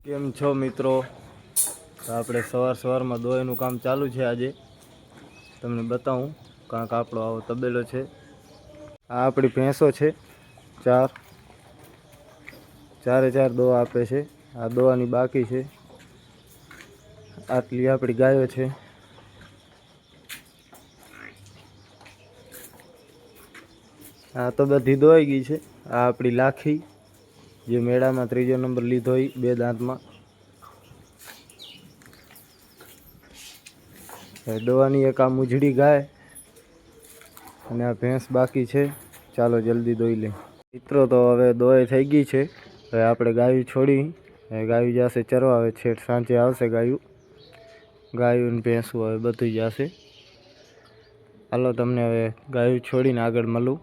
કેમ છો મિત્રો? આપણે સવારમાં દોઈનું કામ ચાલુ છે. આજે તમને બતાવું કાંક આપણો આવો તબેલો છે. આ આપણી ભેંસો છે. ચારે દોવા આપે છે. આ દોવાની બાકી છે. આટલી આપણી ગાયો છે. આ તો બધી દોવાઈ ગઈ છે. આ આપણી લાખી જે મેળામાં 3જો નંબર લીધો હોય 2 દાંતમાં. દોવાની એક આ મુજડી ગાય અને આ ભેંસ બાકી છે. ચાલો જલ્દી દોઈ લે મિત્રો. તો હવે દોઈ થઈ ગઈ છે. હવે આપણે ગાયું છોડી ગાયું જશે ચરવા. હવે છેટ સાંજે આવશે ગાયું ને ભેંસું હવે બધું જશે. હાલો તમને હવે ગાયું છોડીને આગળ મળું.